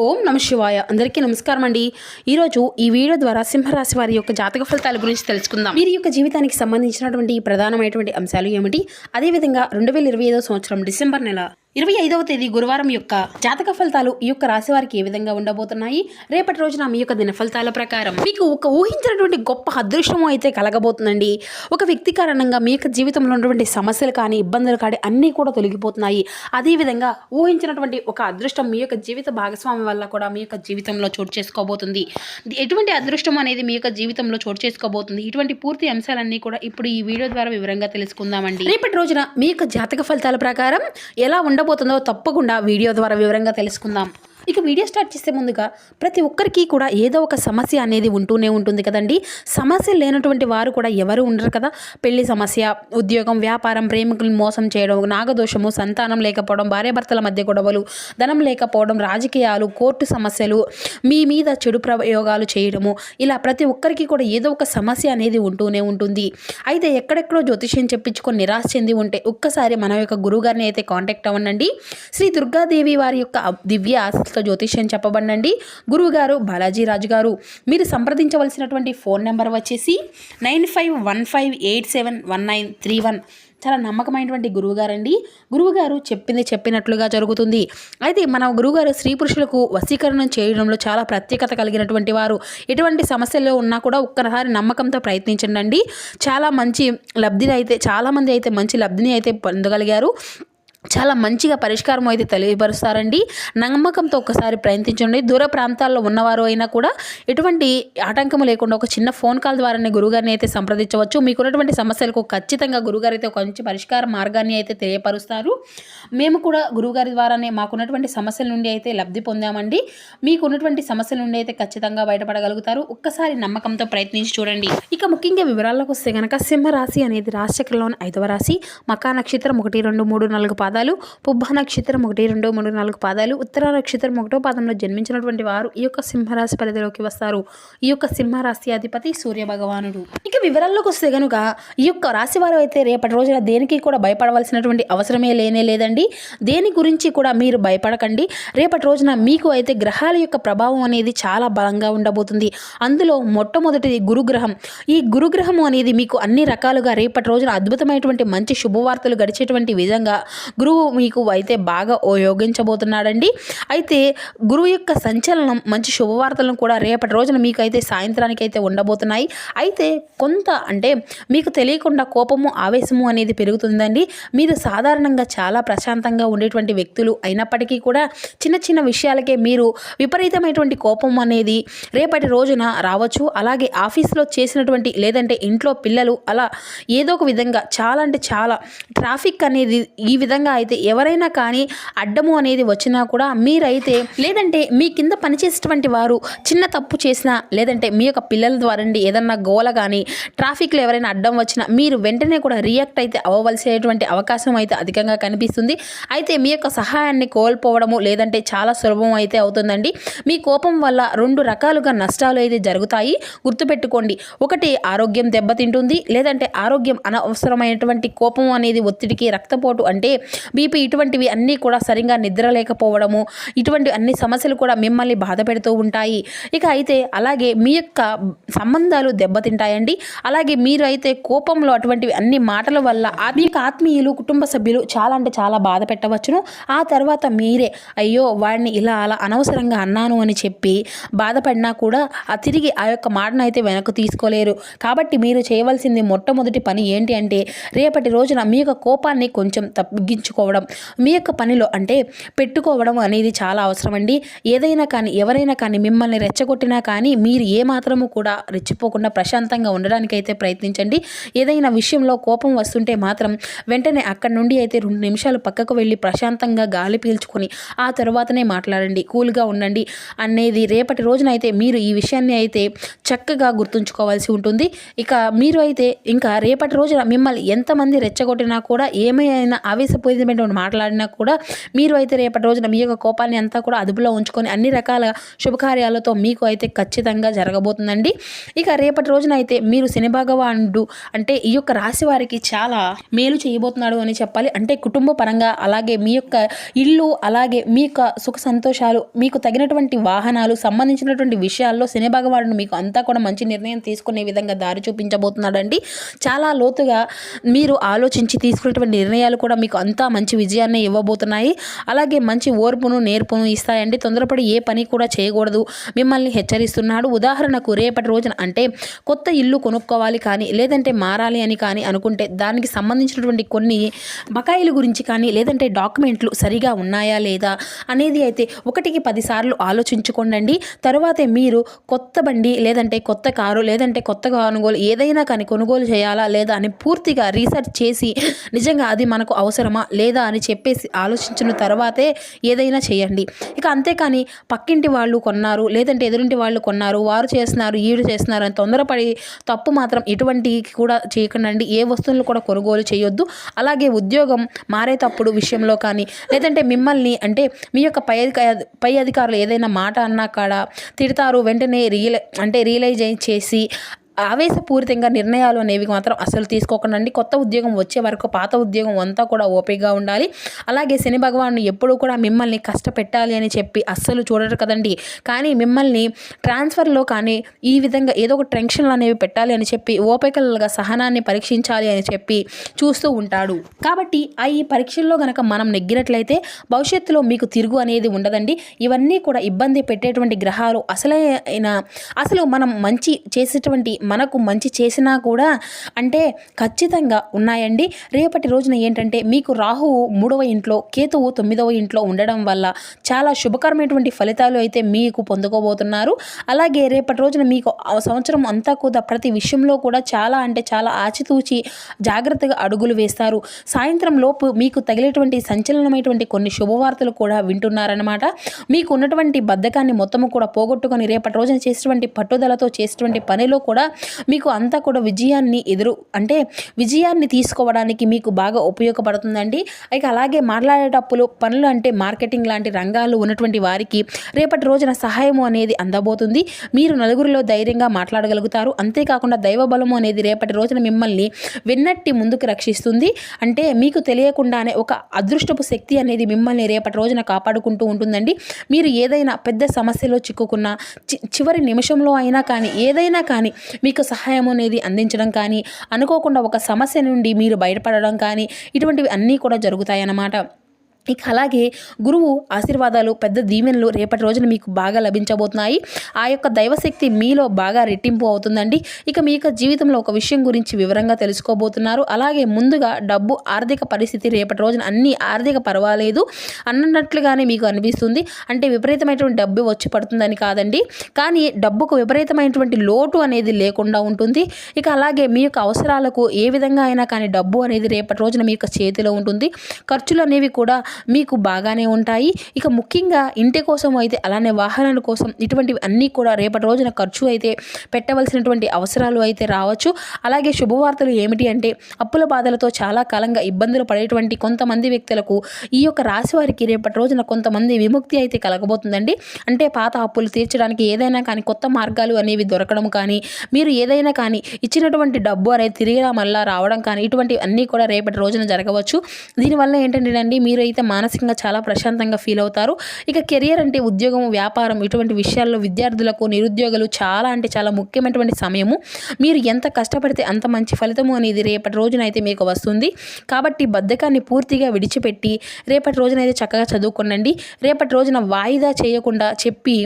ఓం నమ శివాయ. అందరికీ నమస్కారం అండి. ఈరోజు ఈ వీడియో ద్వారా సింహరాశి వారి యొక్క జాతక ఫలితాల గురించి తెలుసుకుందాం. వీరి యొక్క జీవితానికి సంబంధించినటువంటి ప్రధానమైనటువంటి అంశాలు ఏమిటి, అదేవిధంగా 2025 సంవత్సరం డిసెంబర్ నెల 25వ తేదీ గురువారం యొక్క జాతక ఫలితాలు ఈ యొక్క రాశి వారికి ఏ విధంగా ఉండబోతున్నాయి, రేపటి రోజున మీ యొక్క దిన ఫలితాల ప్రకారం మీకు ఒక ఊహించినటువంటి గొప్ప అదృష్టం అయితే కలగబోతుందండి. ఒక వ్యక్తి కారణంగా మీ యొక్క జీవితంలో ఉన్నటువంటి సమస్యలు కానీ ఇబ్బందులు కానీ అన్నీ కూడా తొలగిపోతున్నాయి. అదేవిధంగా ఊహించినటువంటి ఒక అదృష్టం మీ యొక్క జీవిత భాగస్వామి వల్ల కూడా మీ యొక్క జీవితంలో చోటు చేసుకోబోతుంది. ఎటువంటి అదృష్టం అనేది మీ యొక్క జీవితంలో చోటు చేసుకోబోతుంది, ఇటువంటి పూర్తి అంశాలన్నీ కూడా ఇప్పుడు ఈ వీడియో ద్వారా వివరంగా తెలుసుకుందామండి. రేపటి రోజున మీ యొక్క జాతక ఫలితాల ప్రకారం ఎలా ఉండబోతుందో తప్పకుండా వీడియో ద్వారా వివరంగా తెలుసుకుందాం. ఇక వీడియో స్టార్ట్ చేసే ముందుగా ప్రతి ఒక్కరికి కూడా ఏదో ఒక సమస్య అనేది ఉంటూనే ఉంటుంది కదండి. సమస్య లేనటువంటి వారు కూడా ఎవరు ఉండరు కదా. పెళ్లి సమస్య, ఉద్యోగం, వ్యాపారం, ప్రేమికులను మోసం చేయడం, నాగదోషము, సంతానం లేకపోవడం, భార్యాభర్తల మధ్య గొడవలు, ధనం లేకపోవడం, రాజకీయాలు, కోర్టు సమస్యలు, మీ మీద చెడు ప్రయోగాలు చేయడము, ఇలా ప్రతి ఒక్కరికి కూడా ఏదో ఒక సమస్య అనేది ఉంటూనే ఉంటుంది. అయితే ఎక్కడెక్కడో జ్యోతిష్యం చెప్పించుకొని నిరాశ చెంది ఉంటే ఒక్కసారి మన యొక్క గురువుగారిని అయితే కాంటాక్ట్ అవ్వండి. శ్రీ దుర్గాదేవి వారి యొక్క దివ్య జ్యోతిష్యం చెప్పబడండి. గురువు గారు బాలాజీ రాజు గారు. మీరు సంప్రదించవలసినటువంటి ఫోన్ నెంబర్ వచ్చేసి 9515871931. చాలా నమ్మకమైనటువంటి గురువుగారండి. గురువుగారు చెప్పినట్లుగా జరుగుతుంది. అయితే మన గురువుగారు స్త్రీ పురుషులకు వశీకరణం చేయడంలో చాలా ప్రత్యేకత కలిగినటువంటి వారు. ఎటువంటి సమస్యల్లో ఉన్నా కూడా ఒక్కసారి నమ్మకంతో ప్రయత్నించండి. చాలా మంచి లబ్ధిని అయితే చాలామంది అయితే మంచి లబ్ధిని అయితే పొందగలిగారు. చాలా మంచిగా పరిష్కారం అయితే తెలియపరుస్తారండి. నమ్మకంతో ఒకసారి ప్రయత్నించండి. దూర ప్రాంతాల్లో ఉన్నవారు అయినా కూడా ఎటువంటి ఆటంకం లేకుండా ఒక చిన్న ఫోన్ కాల్ ద్వారానే గురుగారిని అయితే సంప్రదించవచ్చు. మీకున్నటువంటి సమస్యలకు ఖచ్చితంగా గురుగారు అయితే ఒక మంచి పరిష్కార మార్గాన్ని అయితే తెలియపరుస్తారు. మేము కూడా గురుగారి ద్వారానే మాకున్నటువంటి సమస్యల నుండి అయితే లబ్ధి పొందామండి. మీకున్నటువంటి సమస్యల నుండి అయితే ఖచ్చితంగా బయటపడగలుగుతారు. ఒక్కసారి నమ్మకంతో ప్రయత్నించి చూడండి. ఇక ముఖ్యంగా వివరాల్లోకి వస్తే కనుక సింహరాశి అనేది రాశిచక్రంలోని 5వ రాశి. మకా నక్షత్రం 1, 2, 3, 4 పాదాలు, పుబ్బ నక్షత్రం 1, 2, 3, 4 పాదాలు, ఉత్తర నక్షత్రం 1వ పాదంలో జన్మించినటువంటి వారు ఈ యొక్క సింహరాశి పరిధిలోకి వస్తారు. ఈ యొక్క సింహరాశి అధిపతి సూర్య భగవానుడు. ఇక వివరాల్లోకి వస్తే కనుక ఈ యొక్క రాశి వారు అయితే రేపటి రోజున దేనికి కూడా భయపడవలసినటువంటి అవసరమే లేదండి. దేని గురించి కూడా మీరు భయపడకండి. రేపటి రోజున మీకు అయితే గ్రహాల యొక్క ప్రభావం అనేది చాలా బలంగా ఉండబోతుంది. అందులో మొట్టమొదటిది గురుగ్రహం. ఈ గురుగ్రహం అనేది మీకు అన్ని రకాలుగా రేపటి రోజున అద్భుతమైనటువంటి మంచి శుభవార్తలు గడిచేటువంటి విధంగా గురువు మీకు అయితే బాగా యోగించబోతున్నాడండి. అయితే గురువు యొక్క సంచలనం మంచి శుభవార్తలను కూడా రేపటి రోజున మీకు అయితే సాయంత్రానికి అయితే ఉండబోతున్నాయి. అయితే కొంత అంటే మీకు తెలియకుండా కోపము, ఆవేశము అనేది పెరుగుతుందండి. మీరు సాధారణంగా చాలా ప్రశాంతంగా ఉండేటువంటి వ్యక్తులు అయినప్పటికీ కూడా చిన్న చిన్న విషయాలకే మీరు విపరీతమైనటువంటి కోపం అనేది రేపటి రోజున రావచ్చు. అలాగే ఆఫీస్లో చేసినటువంటి లేదంటే ఇంట్లో పిల్లలు అలా ఏదో ఒక విధంగా చాలా అంటే చాలా ట్రాఫిక్ అనేది ఈ విధంగా అయితే ఎవరైనా కానీ అడ్డము అనేది వచ్చినా కూడా మీరైతే లేదంటే మీ కింద పనిచేసేటువంటి వారు చిన్న తప్పు చేసినా లేదంటే మీ యొక్క పిల్లల ద్వారా ఏదన్నా గోల కానీ ట్రాఫిక్లో ఎవరైనా అడ్డం వచ్చినా మీరు వెంటనే కూడా రియాక్ట్ అయితే అవ్వవలసినటువంటి అవకాశం అయితే అధికంగా కనిపిస్తుంది. అయితే మీ యొక్క సహాయాన్ని కోల్పోవడము లేదంటే చాలా సులభం అయితే అవుతుందండి. మీ కోపం వల్ల 2 రకాలుగా నష్టాలు అయితే జరుగుతాయి. గుర్తుపెట్టుకోండి. ఒకటి ఆరోగ్యం దెబ్బతింటుంది, లేదంటే ఆరోగ్యం అనవసరమైనటువంటి కోపం అనేది ఒత్తిడికి, రక్తపోటు అంటే బీపీ, ఇటువంటివి అన్నీ కూడా సరిగా నిద్ర లేకపోవడము, ఇటువంటి అన్ని సమస్యలు కూడా మిమ్మల్ని బాధ పెడుతూ ఉంటాయి. ఇక అయితే అలాగే మీ యొక్క సంబంధాలు దెబ్బతింటాయండి. అలాగే మీరు అయితే కోపంలో అటువంటివి అన్ని మాటల వల్ల మీ ఆత్మీయులు, కుటుంబ సభ్యులు చాలా అంటే చాలా బాధ పెట్టవచ్చును. ఆ తర్వాత మీరే అయ్యో వాడిని ఇలా అలా అనవసరంగా అన్నాను అని చెప్పి బాధపడినా కూడా తిరిగి ఆ యొక్క మాటను అయితే వెనక్కు తీసుకోలేరు. కాబట్టి మీరు చేయవలసింది మొట్టమొదటి పని ఏంటి అంటే రేపటి రోజున మీ యొక్క కోపాన్ని కొంచెం తగ్గించుకోవడం, మీ యొక్క పనిలో అంటే పెట్టుకోవడం అనేది చాలా అవసరం అండి. ఏదైనా కానీ ఎవరైనా కానీ మిమ్మల్ని రెచ్చగొట్టినా కానీ మీరు ఏమాత్రము కూడా రెచ్చిపోకుండా ప్రశాంతంగా ఉండడానికి అయితే ప్రయత్నించండి. ఏదైనా విషయంలో కోపం వస్తుంటే మాత్రం వెంటనే అక్కడి నుండి అయితే 2 నిమిషాలు పక్కకు వెళ్ళి ప్రశాంతంగా గాలి పీల్చుకొని ఆ తర్వాతనే మాట్లాడండి, కూల్గా ఉండండి అనేది రేపటి రోజున అయితే మీరు ఈ విషయాన్ని అయితే చక్కగా గుర్తుంచుకోవాల్సి ఉంటుంది. ఇక మీరు అయితే ఇంకా రేపటి రోజున మిమ్మల్ని ఎంతమంది రెచ్చగొట్టినా కూడా ఏమైనా ఆవేశపోయి విధమైనటువంటి మాట్లాడినా కూడా మీరు అయితే రేపటి రోజున మీ యొక్క కోపాన్ని అంతా కూడా అదుపులో ఉంచుకొని అన్ని రకాల శుభకార్యాలతో మీకు అయితే ఖచ్చితంగా జరగబోతుందండి. ఇక రేపటి రోజున అయితే మీరు శని భగవానుడు అంటే ఈ యొక్క రాశి వారికి చాలా మేలు చేయబోతున్నాడు అని చెప్పాలి. అంటే కుటుంబ పరంగా, అలాగే మీ యొక్క ఇల్లు, అలాగే మీ యొక్క సుఖ సంతోషాలు, మీకు తగినటువంటి వాహనాలు సంబంధించినటువంటి విషయాల్లో శని భగవానుడు మీకు అంతా కూడా మంచి నిర్ణయం తీసుకునే విధంగా దారి చూపించబోతున్నాడండి. చాలా లోతుగా మీరు ఆలోచించి తీసుకునేటువంటి నిర్ణయాలు కూడా మీకు అంతా మంచి విజయాన్ని ఇవ్వబోతున్నాయి. అలాగే మంచి ఓర్పును నేర్పును ఇస్తాయండి. తొందరపడి ఏ పని కూడా చేయకూడదు మిమ్మల్ని హెచ్చరిస్తున్నాడు. ఉదాహరణకు రేపటి రోజున అంటే కొత్త ఇల్లు కొనుక్కోవాలి కానీ, లేదంటే మారాలి అని కానీ అనుకుంటే దానికి సంబంధించినటువంటి కొన్ని బకాయిల గురించి కానీ, లేదంటే డాక్యుమెంట్లు సరిగా ఉన్నాయా లేదా అనేది అయితే 1కి 10 సార్లు ఆలోచించుకోండి. తరువాతే మీరు కొత్త బండి, లేదంటే కొత్త కారు, లేదంటే కొత్త కొనుగోలు ఏదైనా కానీ కొనుగోలు చేయాలా లేదా అని పూర్తిగా రీసెర్చ్ చేసి నిజంగా అది మనకు అవసరమా లేదా అని చెప్పేసి ఆలోచించిన తర్వాతే ఏదైనా చేయండి. ఇక అంతేకాని పక్కింటి వాళ్ళు కొన్నారు, లేదంటే ఎదురింటి వాళ్ళు కొన్నారు, వారు చేస్తున్నారు, ఈడు చేస్తున్నారు అని తొందరపడి తప్పు మాత్రం ఎటువంటి కూడా చేయకండి. ఏ వస్తువులను కూడా కొనుగోలు చేయొద్దు. అలాగే ఉద్యోగం మారేటప్పుడు విషయంలో కానీ, లేదంటే మిమ్మల్ని అంటే మీ యొక్క పై అధికారులు ఏదైనా మాట అన్నా కాడ తిడతారు, వెంటనే రియలైజ్ చేసి ఆవేశపూరితంగా నిర్ణయాలు అనేవి మాత్రం అసలు తీసుకోకండి. కొత్త ఉద్యోగం వచ్చే వరకు పాత ఉద్యోగం అంతా కూడా ఓపికగా ఉండాలి. అలాగే శని భగవాను ఎప్పుడూ కూడా మిమ్మల్ని కష్టపెట్టాలి అని చెప్పి అస్సలు చూడరు కదండి. కానీ మిమ్మల్ని ట్రాన్స్ఫర్లో కానీ ఈ విధంగా ఏదో ఒక టెన్షన్లు అనేవి పెట్టాలి అని చెప్పి ఓపికలుగా సహనాన్ని పరీక్షించాలి అని చెప్పి చూస్తూ ఉంటాడు. కాబట్టి ఈ పరీక్షల్లో కనుక మనం నెగ్గినట్లయితే భవిష్యత్తులో మీకు తిరుగు అనేది ఉండదండి. ఇవన్నీ కూడా ఇబ్బంది పెట్టేటువంటి గ్రహాలు అసలు మనం మంచి చేసేటువంటి మనకు మంచి చేసినా కూడా అంటే ఖచ్చితంగా ఉన్నాయండి. రేపటి రోజున ఏంటంటే మీకు రాహువు 3వ ఇంట్లో, కేతువు 9వ ఇంట్లో ఉండడం వల్ల చాలా శుభకరమైనటువంటి ఫలితాలు అయితే మీకు పొందుకోబోతున్నారు. అలాగే రేపటి రోజున మీకు సంవత్సరం అంతా కూడా ప్రతి విషయంలో కూడా చాలా అంటే చాలా ఆచితూచి జాగ్రత్తగా అడుగులు వేస్తారు. సాయంత్రం లోపు మీకు తగిలేటువంటి సంచలనమైనటువంటి కొన్ని శుభవార్తలు కూడా వింటున్నారనమాట. మీకు ఉన్నటువంటి బద్ధకాన్ని మొత్తము కూడా పోగొట్టుకొని రేపటి రోజున చేసేటువంటి పట్టుదలతో చేసేటువంటి పనిలో కూడా మీకు అంతా కూడా విజయాన్ని తీసుకోవడానికి మీకు బాగా ఉపయోగపడుతుందండి. ఇక అలాగే మాట్లాడేటప్పుడు పనులు అంటే మార్కెటింగ్ లాంటి రంగాలు ఉన్నటువంటి వారికి రేపటి రోజున సహాయము అనేది అందబోతుంది. మీరు నలుగురిలో ధైర్యంగా మాట్లాడగలుగుతారు. అంతేకాకుండా దైవ బలము అనేది రేపటి రోజున మిమ్మల్ని వెన్నట్టి ముందుకు రక్షిస్తుంది. అంటే మీకు తెలియకుండానే ఒక అదృష్టపు శక్తి అనేది మిమ్మల్ని రేపటి రోజున కాపాడుకుంటూ ఉంటుందండి. మీరు ఏదైనా పెద్ద సమస్యలో చిక్కుకున్న చివరి నిమిషంలో అయినా కానీ ఏదైనా కానీ మీకు సహాయం అనేది అందించడం కానీ, అనుకోకుండా ఒక సమస్య నుండి మీరు బయటపడడం కానీ ఇటువంటివి అన్నీ కూడా జరుగుతాయన్నమాట. ఇక అలాగే గురువు ఆశీర్వాదాలు, పెద్ద దీవెనలు రేపటి రోజున మీకు బాగా లభించబోతున్నాయి. ఆ యొక్క దైవశక్తి మీలో బాగా రెట్టింపు అవుతుందండి. ఇక మీ యొక్క జీవితంలో ఒక విషయం గురించి వివరంగా తెలుసుకోబోతున్నారు. అలాగే ముందుగా డబ్బు, ఆర్థిక పరిస్థితి రేపటి రోజున అన్ని ఆర్థిక పర్వాలేదు అన్నట్లుగానే మీకు అనిపిస్తుంది. అంటే విపరీతమైనటువంటి డబ్బు వచ్చి పడుతుందని కాదండి, కానీ డబ్బుకు విపరీతమైనటువంటి లోటు అనేది లేకుండా ఉంటుంది. ఇక అలాగే మీ యొక్క అవసరాలకు ఏ విధంగా అయినా కానీ డబ్బు అనేది రేపటి రోజున మీ యొక్క చేతిలో ఉంటుంది. ఖర్చులు అనేవి కూడా మీకు బాగానే ఉంటాయి. ఇక ముఖ్యంగా ఇంటి కోసం అయితే అలానే వాహనాల కోసం ఇటువంటివి అన్నీ కూడా రేపటి రోజున ఖర్చు అయితే పెట్టవలసినటువంటి అవసరాలు అయితే రావచ్చు. అలాగే శుభవార్తలు ఏమిటి అంటే అప్పుల బాధలతో చాలా కాలంగా ఇబ్బందులు పడేటువంటి కొంతమంది వ్యక్తులకు ఈ యొక్క రాశి వారికి రేపటి రోజున కొంతమంది విముక్తి అయితే కలగబోతుందండి. అంటే పాత అప్పులు తీర్చడానికి ఏదైనా కానీ కొత్త మార్గాలు అనేవి దొరకడం కానీ, మీరు ఏదైనా కానీ ఇచ్చినటువంటి డబ్బు అనేది తిరిగి మళ్ళా రావడం కానీ ఇటువంటివి అన్నీ కూడా రేపటి రోజున జరగవచ్చు. దీనివల్ల ఏంటంటే మీరు అయితే మానసికంగా చాలా ప్రశాంతంగా ఫీల్ అవుతారు. ఇక కెరియర్ అంటే ఉద్యోగం, వ్యాపారం ఇటువంటి విషయాల్లో విద్యార్థులకు, నిరుద్యోగులు చాలా అంటే చాలా ముఖ్యమైనటువంటి సమయము. మీరు ఎంత కష్టపడితే అంత మంచి ఫలితము అనేది రేపటి రోజున అయితే మీకు వస్తుంది. కాబట్టి బద్ధకాన్ని పూర్తిగా విడిచిపెట్టి రేపటి రోజున అయితే చక్కగా చదువుకోండి. రేపటి రోజున వాయిదా చేయకుండా చెప్పి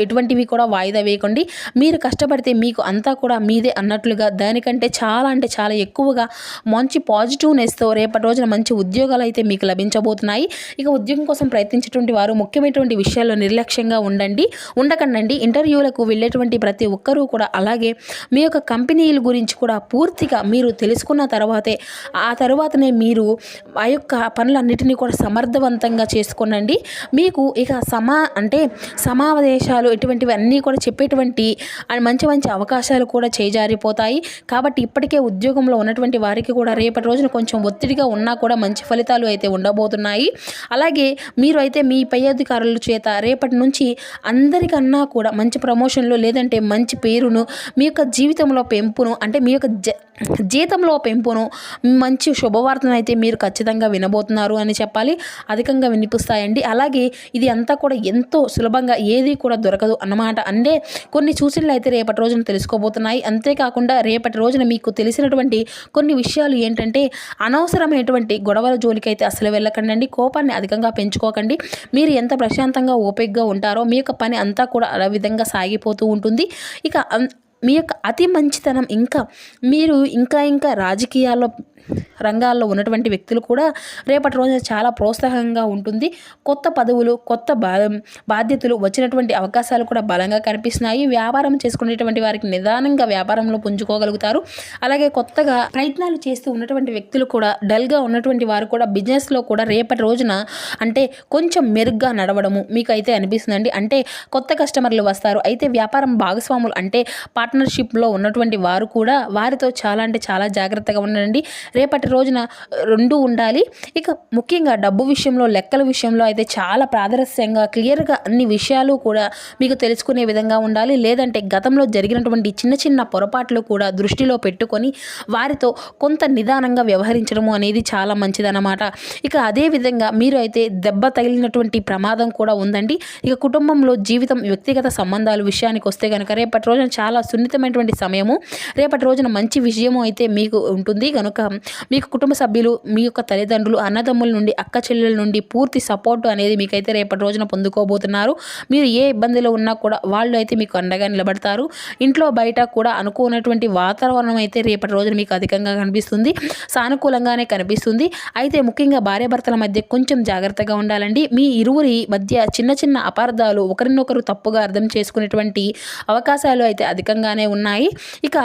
ఎటువంటివి కూడా వాయిదా వేయకండి. మీరు కష్టపడితే మీకు అంతా కూడా మీదే అన్నట్లుగా దానికంటే చాలా అంటే చాలా ఎక్కువగా మంచి పాజిటివ్నెస్తో రేపటి రోజున మంచి ఉద్యోగాలు అయితే మీకు లభించబోతున్నాయి. ఇక ఉద్యోగం కోసం ప్రయత్నించేటువంటి వారు ముఖ్యమైనటువంటి విషయాల్లో నిర్లక్ష్యంగా ఉండకండి. ఇంటర్వ్యూలకు వెళ్ళేటువంటి ప్రతి ఒక్కరూ కూడా అలాగే మీ యొక్క కంపెనీల గురించి కూడా పూర్తిగా మీరు తెలుసుకున్న తర్వాతనే మీరు ఆ యొక్క పనులన్నిటినీ కూడా సమర్థవంతంగా చేసుకోనండి. మీకు ఇక అంటే సమావేశాలు ఇటువంటివి అన్నీ కూడా చెప్పేటువంటి మంచి మంచి అవకాశాలు కూడా చేజారిపోతాయి. కాబట్టి ఇప్పటికే ఉద్యోగంలో ఉన్నటువంటి వారికి కూడా రేపటి రోజున కొంచెం ఒత్తిడిగా ఉన్నా కూడా మంచి ఫలితాలు అయితే ఉండబోతున్నాయి. అలాగే మీరు అయితే మీ పై అధికారుల చేత రేపటి నుంచి అందరికన్నా కూడా మంచి ప్రమోషన్లు లేదంటే మంచి పేరును మీ యొక్క జీవితంలో పెంపును అంటే మీ యొక్క జీతంలో పెంపును మంచి శుభవార్తను అయితే మీరు ఖచ్చితంగా వినబోతున్నారు అని చెప్పాలి. అధికంగా వినిపిస్తాయండి. అలాగే ఇది అంతా కూడా ఎంతో సులభంగా ఏది కూడా దొరకదు అన్నమాట. అంటే కొన్ని సూచనలు అయితే రేపటి రోజున తెలుసుకోబోతున్నాయి. అంతేకాకుండా రేపటి రోజున మీకు తెలిసినటువంటి కొన్ని విషయాలు ఏంటంటే అనవసరమైనటువంటి గొడవల జోలికైతే అసలు వెళ్ళకండి. కోపాన్ని అధికంగా పెంచుకోకండి. మీరు ఎంత ప్రశాంతంగా ఓపికగా ఉంటారో మీ యొక్క పని అంతా కూడా ఆ విధంగా సాగిపోతూ ఉంటుంది. ఇక మీ యొక్క అతి మంచితనం మీరు ఇంకా రాజకీయాల్లో రంగాల్లో ఉన్నటువంటి వ్యక్తులు కూడా రేపటి రోజున చాలా ప్రోత్సాహంగా ఉంటుంది. కొత్త పదవులు కొత్త బాధ్యతలు వచ్చినటువంటి అవకాశాలు కూడా బలంగా కనిపిస్తున్నాయి. వ్యాపారం చేసుకునేటువంటి వారికి నిదానంగా వ్యాపారంలో పుంజుకోగలుగుతారు. అలాగే కొత్తగా ప్రయత్నాలు చేస్తూ ఉన్నటువంటి వ్యక్తులు కూడా డల్గా ఉన్నటువంటి వారు కూడా బిజినెస్లో కూడా రేపటి రోజున అంటే కొంచెం మెరుగ్గా నడవడము మీకు అయితే అనిపిస్తుందండి. అంటే కొత్త కస్టమర్లు వస్తారు. అయితే వ్యాపారం భాగస్వాములు అంటే పార్ట్నర్షిప్లో ఉన్నటువంటి వారు కూడా వారితో చాలా జాగ్రత్తగా ఉండండి. రేపటి రోజున రెండు ఉండాలి. ఇక ముఖ్యంగా డబ్బు విషయంలో లెక్కల విషయంలో అయితే చాలా ప్రాదర్శంగా క్లియర్గా అన్ని విషయాలు కూడా మీకు తెలుసుకునే విధంగా ఉండాలి. లేదంటే గతంలో జరిగినటువంటి చిన్న పొరపాట్లు కూడా దృష్టిలో పెట్టుకొని వారితో కొంత నిదానంగా వ్యవహరించడము అనేది చాలా మంచిదన్నమాట. ఇక అదేవిధంగా మీరు అయితే దెబ్బ తగిలినటువంటి ప్రమాదం కూడా ఉందండి. ఇక కుటుంబంలో జీవితం వ్యక్తిగత సంబంధాల విషయానికి వస్తే కనుక రేపటి రోజున చాలా సున్నితమైనటువంటి సమయము. రేపటి రోజున మంచి విజయము అయితే మీకు ఉంటుంది కనుక మీకు కుటుంబ సభ్యులు మీ యొక్క తల్లిదండ్రులు అన్నదమ్ముల నుండి అక్క చెల్లెల నుండి పూర్తి సపోర్ట్ అనేది మీకైతే రేపటి రోజున పొందుకోబోతున్నారు. మీరు ఏ ఇబ్బందిలో ఉన్నా కూడా వాళ్ళు అయితే మీకు అండగా నిలబడతారు. ఇంట్లో బయట కూడా అనుకున్నటువంటి వాతావరణం అయితే రేపటి రోజున మీకు అధికంగా కనిపిస్తుంది. సానుకూలంగానే కనిపిస్తుంది. అయితే ముఖ్యంగా భార్యాభర్తల మధ్య కొంచెం జాగ్రత్తగా ఉండాలండి. మీ ఇరువురి మధ్య చిన్న అపార్థాలు ఒకరినొకరు తప్పుగా అర్థం చేసుకునేటువంటి అవకాశాలు అయితే అధికంగానే ఉన్నాయి. ఇక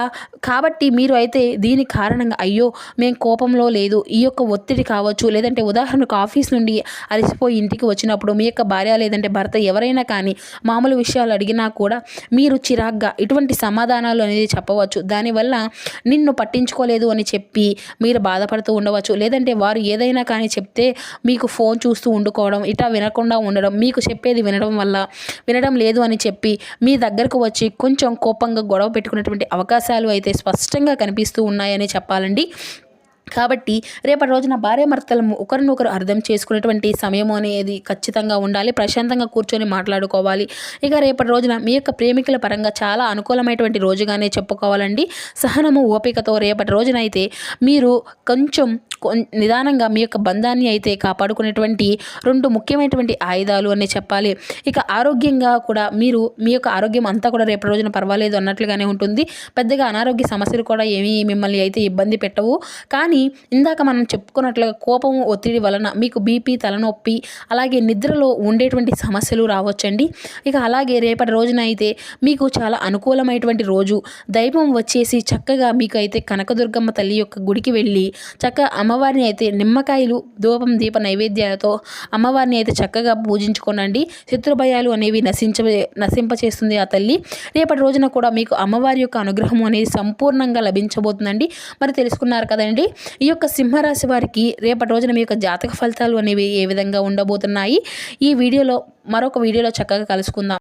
కాబట్టి మీరు అయితే దీని కారణంగా అయ్యో మేము కోపంలో లేదు ఈ యొక్క ఒత్తిడి కావచ్చు లేదంటే ఉదాహరణకు ఆఫీస్ నుండి అలసిపోయి ఇంటికి వచ్చినప్పుడు మీ యొక్క భార్య లేదంటే భర్త ఎవరైనా కానీ మామూలు విషయాలు అడిగినా కూడా మీరు చిరాగ్గా ఇటువంటి సమాధానాలు అనేది చెప్పవచ్చు. దానివల్ల నిన్ను పట్టించుకోలేదు అని చెప్పి మీరు బాధపడుతూ ఉండవచ్చు. లేదంటే వారు ఏదైనా కానీ చెప్తే మీకు ఫోన్ చూస్తూ ఉండుకోవడం ఇటా వినకుండా ఉండడం మీకు చెప్పేది వినడం లేదు అని చెప్పి మీ దగ్గరకు వచ్చి కొంచెం కోపంగా గొడవ పెట్టుకునేటువంటి అవకాశాలు అయితే స్పష్టంగా కనిపిస్తూ ఉన్నాయని చెప్పాలండి. కాబట్టి రేపటి రోజున భార్యాభర్తలు ఒకరినొకరు అర్థం చేసుకునేటువంటి సమయం అనేది ఖచ్చితంగా ఉండాలి. ప్రశాంతంగా కూర్చొని మాట్లాడుకోవాలి. ఇక రేపటి రోజున మీ యొక్క ప్రేమికుల పరంగా చాలా అనుకూలమైనటువంటి రోజుగానే చెప్పుకోవాలండి. సహనము ఓపికతో రేపటి రోజున అయితే మీరు కొంచెం నిదానంగా మీ యొక్క బంధాన్ని అయితే కాపాడుకునేటువంటి రెండు ముఖ్యమైనటువంటి ఆయుధాలు అని చెప్పాలి. ఇక ఆరోగ్యంగా కూడా మీరు మీ యొక్క ఆరోగ్యం అంతా కూడా రేపటి రోజున పర్వాలేదు అన్నట్లుగానే ఉంటుంది. పెద్దగా అనారోగ్య సమస్యలు కూడా ఏమీ మిమ్మల్ని అయితే ఇబ్బంది పెట్టవు. కానీ ఇందాక మనం చెప్పుకున్నట్లుగా కోపము ఒత్తిడి వలన మీకు బీపీ తలనొప్పి అలాగే నిద్రలో ఉండేటువంటి సమస్యలు రావచ్చండి. ఇక అలాగే రేపటి రోజున అయితే మీకు చాలా అనుకూలమైనటువంటి రోజు. దైవం వచ్చేసి చక్కగా మీకు అయితే కనకదుర్గమ్మ తల్లి యొక్క గుడికి వెళ్ళి చక్కగా అమ్మవారిని అయితే నిమ్మకాయలు దీప నైవేద్యాలతో అమ్మవారిని అయితే చక్కగా పూజించుకోనండి. శత్రుభయాలు అనేవి నశింపచేస్తుంది ఆ తల్లి. రేపటి రోజున కూడా మీకు అమ్మవారి యొక్క అనుగ్రహం అనేది సంపూర్ణంగా లభించబోతుందండి. మరి తెలుసుకున్నారు కదండి ఈ యొక్క సింహరాశి వారికి రేపటి రోజున మీ యొక్క జాతక ఫలితాలు అనేవి ఏ విధంగా ఉండబోతున్నాయి. ఈ వీడియోలో మరొక వీడియోలో చక్కగా కలుసుకుందాం.